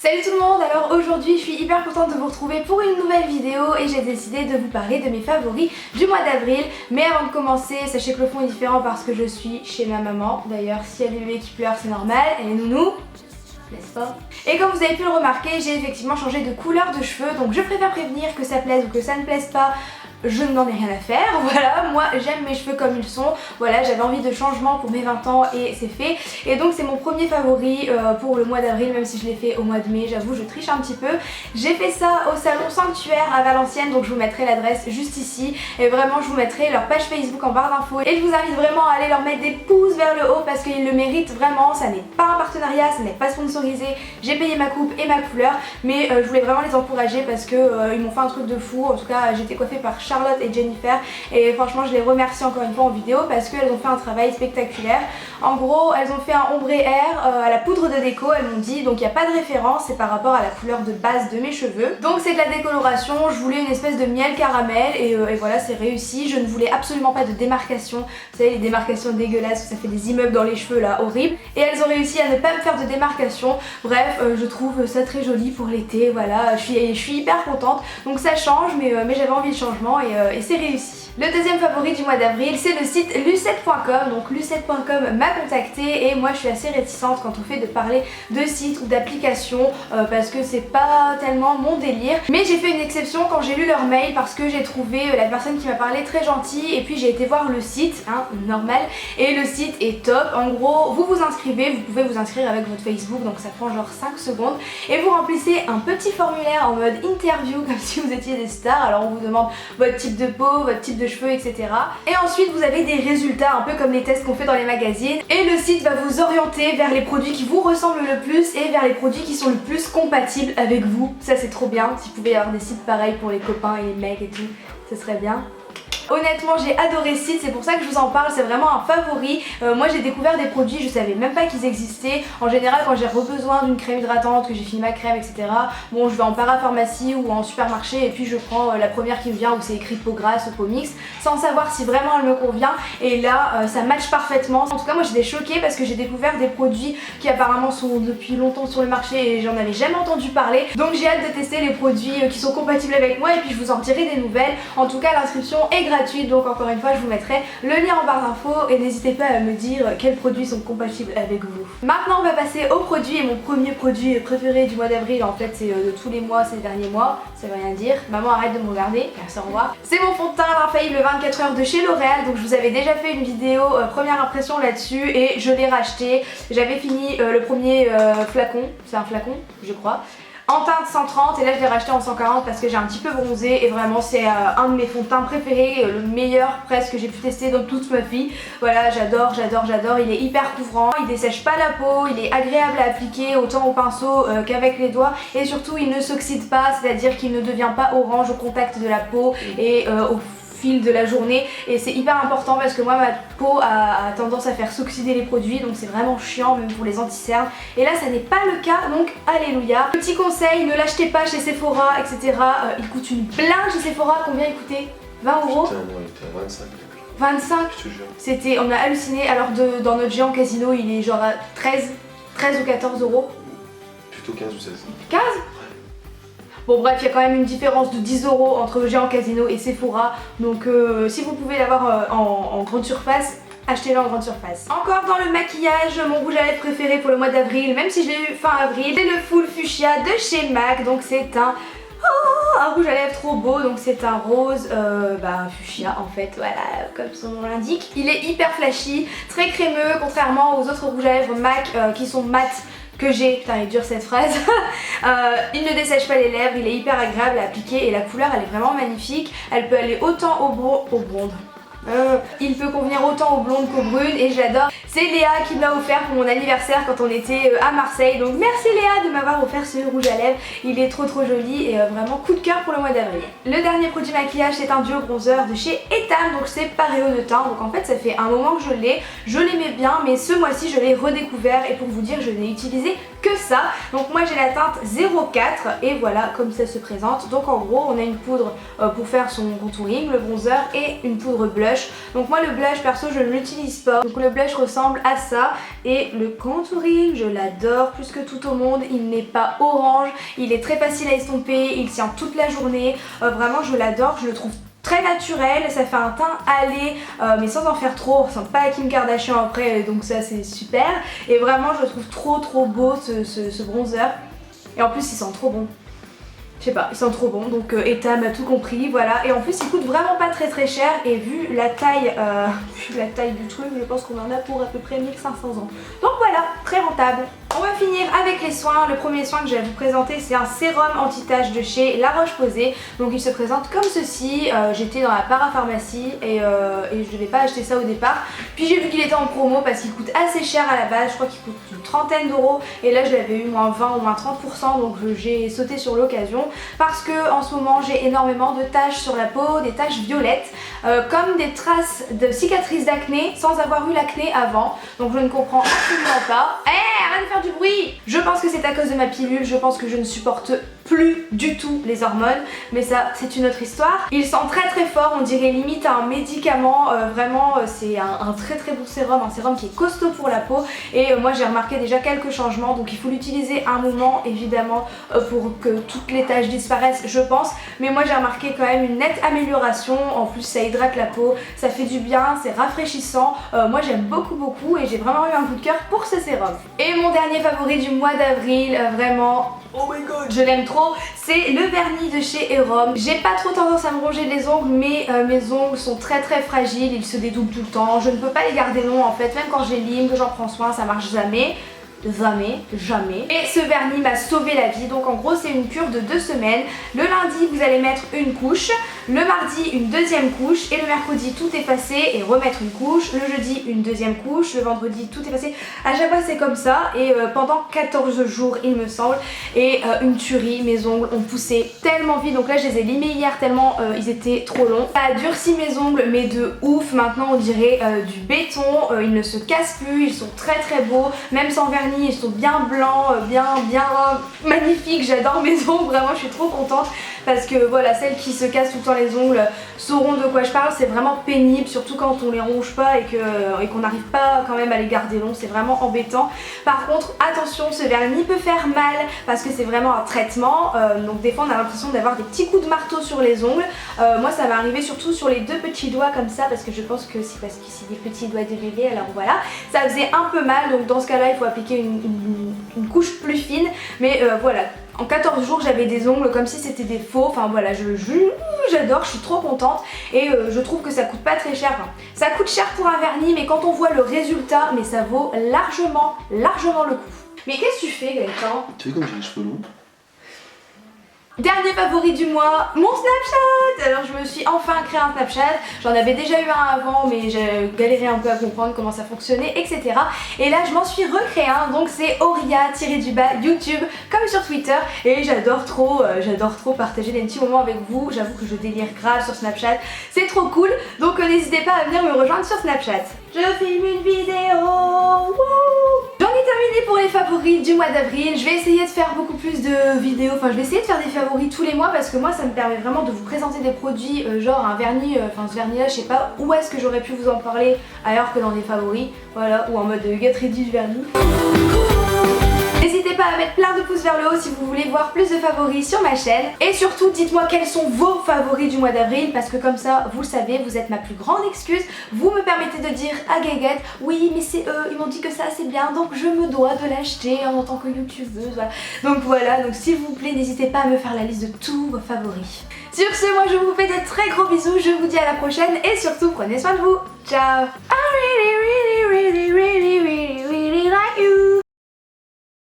Salut tout le monde, alors aujourd'hui je suis hyper contente de vous retrouver pour une nouvelle vidéo et j'ai décidé de vous parler de mes favoris du mois d'avril. Mais avant de commencer, sachez que le fond est différent parce que je suis chez ma maman. D'ailleurs s'il y a des bébés qui pleurent c'est normal, elle est nounou, n'est-ce pas? Et comme vous avez pu le remarquer, j'ai effectivement changé de couleur de cheveux, donc je préfère prévenir que ça plaise ou que ça ne plaise pas. Je n'en ai rien à faire, voilà, moi j'aime mes cheveux comme ils sont, voilà, j'avais envie de changement pour mes 20 ans et c'est fait. Et donc c'est mon premier favori pour le mois d'avril, même si je l'ai fait au mois de mai, j'avoue je triche un petit peu. J'ai fait ça au salon Sanctuaire à Valenciennes, donc je vous mettrai l'adresse juste ici. Et vraiment je vous mettrai leur page Facebook en barre d'infos. Et je vous invite vraiment à aller leur mettre des pouces vers le haut parce qu'ils le méritent vraiment, ça n'est pas un partenariat, ça n'est pas sponsorisé. J'ai payé ma coupe et ma couleur, mais je voulais vraiment les encourager parce que ils m'ont fait un truc de fou. En tout cas j'étais coiffée par Charlotte et Jennifer et franchement je les remercie encore une fois en vidéo parce qu'elles ont fait un travail spectaculaire. En gros elles ont fait un ombré air à la poudre de déco, elles m'ont dit, donc il n'y a pas de référence, c'est par rapport à la couleur de base de mes cheveux. Donc c'est de la décoloration, je voulais une espèce de miel caramel et voilà c'est réussi. Je ne voulais absolument pas de démarcation, vous savez les démarcations dégueulasses où ça fait des immeubles dans les cheveux là, horrible. Et elles ont réussi à ne pas me faire de démarcation. Bref je trouve ça très joli pour l'été, voilà, je suis hyper contente. Donc ça change mais j'avais envie de changement et c'est réussi. Le deuxième favori du mois d'avril c'est le site lucette.com. Donc lucette.com m'a contacté et moi je suis assez réticente quand on fait de parler de sites ou d'applications parce que c'est pas tellement mon délire. Mais j'ai fait une exception quand j'ai lu leur mail parce que j'ai trouvé la personne qui m'a parlé très gentille et puis j'ai été voir le site, hein, normal, et le site est top. En gros vous vous inscrivez, vous pouvez vous inscrire avec votre Facebook donc ça prend genre 5 secondes et vous remplissez un petit formulaire en mode interview comme si vous étiez des stars. Alors on vous demande votre type de peau, votre type de cheveux, etc. Et ensuite vous avez des résultats un peu comme les tests qu'on fait dans les magazines et le site va vous orienter vers les produits qui vous ressemblent le plus et vers les produits qui sont le plus compatibles avec vous. Ça c'est trop bien, s'il pouvait y avoir des sites pareils pour les copains et les mecs et tout, ce serait bien. Honnêtement j'ai adoré ce site, c'est pour ça que je vous en parle, c'est vraiment un favori. Moi j'ai découvert des produits, je savais même pas qu'ils existaient. En général quand j'ai besoin d'une crème hydratante, que j'ai fini ma crème, etc. Bon je vais en parapharmacie ou en supermarché et puis je prends la première qui me vient où c'est écrit peau grasse ou peau mixte sans savoir si vraiment elle me convient et là ça match parfaitement. En tout cas moi j'étais choquée parce que j'ai découvert des produits qui apparemment sont depuis longtemps sur le marché et j'en avais jamais entendu parler. Donc j'ai hâte de tester les produits qui sont compatibles avec moi et puis je vous en dirai des nouvelles. En tout cas l'inscription est gratuite, donc encore une fois je vous mettrai le lien en barre d'infos et n'hésitez pas à me dire quels produits sont compatibles avec vous. Maintenant on va passer au produit et mon premier produit préféré du mois d'avril, en fait c'est de tous les mois ces derniers mois, ça veut rien dire, maman arrête de me regarder, merci, au revoir. C'est mon fond de teint l'infaillible 24 heures de chez L'Oréal, donc je vous avais déjà fait une vidéo première impression là-dessus et je l'ai racheté. J'avais fini le premier flacon, c'est un flacon je crois, en teinte 130 et là je l'ai racheté en 140 parce que j'ai un petit peu bronzé et vraiment c'est un de mes fonds de teint préférés, le meilleur presque que j'ai pu tester dans toute ma vie. Voilà j'adore, il est hyper couvrant, il dessèche pas la peau, il est agréable à appliquer autant au pinceau qu'avec les doigts et surtout il ne s'oxyde pas, c'est-à-dire qu'il ne devient pas orange au contact de la peau et au fil de la journée et c'est hyper important parce que moi ma peau a tendance à faire s'oxyder les produits donc c'est vraiment chiant même pour les anti-cernes et là ça n'est pas le cas donc alléluia. Petit conseil, ne l'achetez pas chez Sephora etc. Il coûte une blinde chez Sephora, combien il coûtait? 20 €? Putain, non, il était à 25. 25? Je te jure. C'était, on a halluciné alors dans notre géant casino il est genre à 13 ou 14 €. Plutôt 15 ou 16. 15? Bon bref, il y a quand même une différence de 10 € entre Géant Casino et Sephora. Donc si vous pouvez l'avoir en grande surface, achetez-le en grande surface. Encore dans le maquillage, mon rouge à lèvres préféré pour le mois d'avril, même si je l'ai eu fin avril, c'est le Full Fuchsia de chez MAC. Donc c'est un rouge à lèvres trop beau, donc c'est un rose fuchsia en fait, voilà, comme son nom l'indique. Il est hyper flashy, très crémeux, contrairement aux autres rouges à lèvres MAC qui sont mat que j'ai, putain elle est dure cette phrase. Il ne dessèche pas les lèvres, il est hyper agréable à appliquer et la couleur elle est vraiment magnifique. Elle peut aller autant au blonde. Il peut convenir autant aux blondes qu'aux brunes et je l'adore. C'est Léa qui me l'a offert pour mon anniversaire quand on était à Marseille. Donc merci Léa de m'avoir offert ce rouge à lèvres. Il est trop joli et vraiment coup de cœur pour le mois d'avril. Le dernier produit maquillage c'est un duo bronzer de chez Etam. Donc c'est Pareo de teint. Donc en fait ça fait un moment que je l'ai. Je l'aimais bien mais ce mois-ci je l'ai redécouvert et pour vous dire je n'ai utilisé que ça. Donc moi j'ai la teinte 04 et voilà comme ça se présente. Donc en gros on a une poudre pour faire son contouring, le bronzer et une poudre blush. Donc moi le blush perso je ne l'utilise pas. Donc le blush ressemble à ça et le contouring je l'adore plus que tout au monde. Il n'est pas orange, il est très facile à estomper, il tient toute la journée. Vraiment je l'adore, je le trouve très naturel, ça fait un teint allé mais sans en faire trop, on ressemble pas à Kim Kardashian après donc ça c'est super. Et vraiment je le trouve trop beau ce bronzer et en plus il sent trop bon. Je sais pas, ils sont trop bons, donc Etam a tout compris, voilà. Et en plus, ils coûtent vraiment pas très cher. Et vu la taille du truc, je pense qu'on en a pour à peu près 1500 ans. Donc voilà, très rentable. On va finir avec les soins. Le premier soin que je vais vous présenter, c'est un sérum anti-tache de chez La Roche-Posay. Donc il se présente comme ceci. J'étais dans la parapharmacie et je devais pas acheter ça au départ. Puis j'ai vu qu'il était en promo parce qu'il coûte assez cher à la base. Je crois qu'il coûte une trentaine d'euros. Et là, je l'avais eu moins 20 ou moins 30%. Donc j'ai sauté sur l'occasion. Parce que en ce moment j'ai énormément de taches sur la peau, des taches violettes, comme des traces de cicatrices d'acné sans avoir eu l'acné avant. Donc je ne comprends absolument pas. Arrête de faire du bruit! Je pense que c'est à cause de ma pilule, je pense que je ne supporte plus du tout les hormones, mais ça c'est une autre histoire. Il sent très fort, on dirait limite un médicament, vraiment c'est un très bon sérum, un sérum qui est costaud pour la peau et moi j'ai remarqué déjà quelques changements, donc il faut l'utiliser un moment évidemment pour que toutes les taches disparaissent je pense, mais moi j'ai remarqué quand même une nette amélioration. En plus ça hydrate la peau, ça fait du bien, c'est rafraîchissant, moi j'aime beaucoup et j'ai vraiment eu un coup de cœur pour ce sérum. Et mon dernier favori du mois d'avril, vraiment oh my god, je l'aime trop, c'est le vernis de chez Erom. J'ai pas trop tendance à me ronger les ongles, mais mes ongles sont très fragiles, ils se dédoublent tout le temps, je ne peux pas les garder longs en fait, même quand j'ai lime, que j'en prends soin, ça marche jamais. Jamais. Et ce vernis m'a sauvé la vie. Donc en gros c'est une cure de 2 semaines. Le lundi vous allez mettre une couche, le mardi une deuxième couche et le mercredi tout effacer et remettre une couche, le jeudi une deuxième couche, le vendredi tout effacer. À chaque fois c'est comme ça et pendant 14 jours il me semble. Et une tuerie, mes ongles ont poussé tellement vite. Donc là je les ai limés hier tellement ils étaient trop longs. Ça a durci mes ongles mais de ouf. Maintenant on dirait du béton, ils ne se cassent plus, ils sont très beaux. Même sans vernis ils sont bien blancs, bien magnifiques. J'adore mes ongles, vraiment je suis trop contente parce que voilà, celles qui se cassent tout le temps les ongles sauront de quoi je parle. C'est vraiment pénible, surtout quand on les ronge pas et qu'on n'arrive pas quand même à les garder longs, c'est vraiment embêtant. Par contre attention, ce vernis peut faire mal parce que c'est vraiment un traitement, donc des fois on a l'impression d'avoir des petits coups de marteau sur les ongles. Moi ça m'est arrivé surtout sur les 2 petits doigts comme ça parce que je pense que c'est parce que c'est des petits doigts de bébé, alors voilà, ça faisait un peu mal. Donc dans ce cas là il faut appliquer une couche plus fine, mais voilà, en 14 jours j'avais des ongles comme si c'était des faux. Enfin voilà, j'adore, je suis trop contente et je trouve que ça coûte pas très cher. Enfin, ça coûte cher pour un vernis, mais quand on voit le résultat, mais ça vaut largement le coup. Mais qu'est-ce que tu fais Gaëtan? Tu vois comme j'ai les cheveux longs? Dernier favori du mois, mon Snapchat. Alors je me suis enfin créé un Snapchat. J'en avais déjà eu un avant mais j'ai galéré un peu à comprendre comment ça fonctionnait, etc. Et là je m'en suis recréé un, donc c'est Auria-YouTube comme sur Twitter. Et j'adore trop partager des petits moments avec vous. J'avoue que je délire grave sur Snapchat, c'est trop cool. Donc n'hésitez pas à venir me rejoindre sur Snapchat. Je filme une vidéo. J'en ai terminé pour les favoris du mois d'avril. Je vais essayer de faire beaucoup plus de vidéos, enfin je vais essayer de faire des favoris tous les mois parce que moi ça me permet vraiment de vous présenter des produits genre un vernis, enfin ce vernis là je sais pas où est-ce que j'aurais pu vous en parler ailleurs que dans des favoris, voilà, ou en mode get ready du vernis. N'hésitez pas à mettre plein de pouces vers le haut si vous voulez voir plus de favoris sur ma chaîne. Et surtout dites-moi quels sont vos favoris du mois d'avril parce que comme ça vous le savez, vous êtes ma plus grande excuse. Vous me permettez de dire à Guéguette, oui mais c'est eux, ils m'ont dit que ça c'est bien donc je me dois de l'acheter en tant que youtubeuse, voilà. Donc voilà, donc s'il vous plaît n'hésitez pas à me faire la liste de tous vos favoris. Sur ce, moi je vous fais de très gros bisous, je vous dis à la prochaine et surtout prenez soin de vous. Ciao.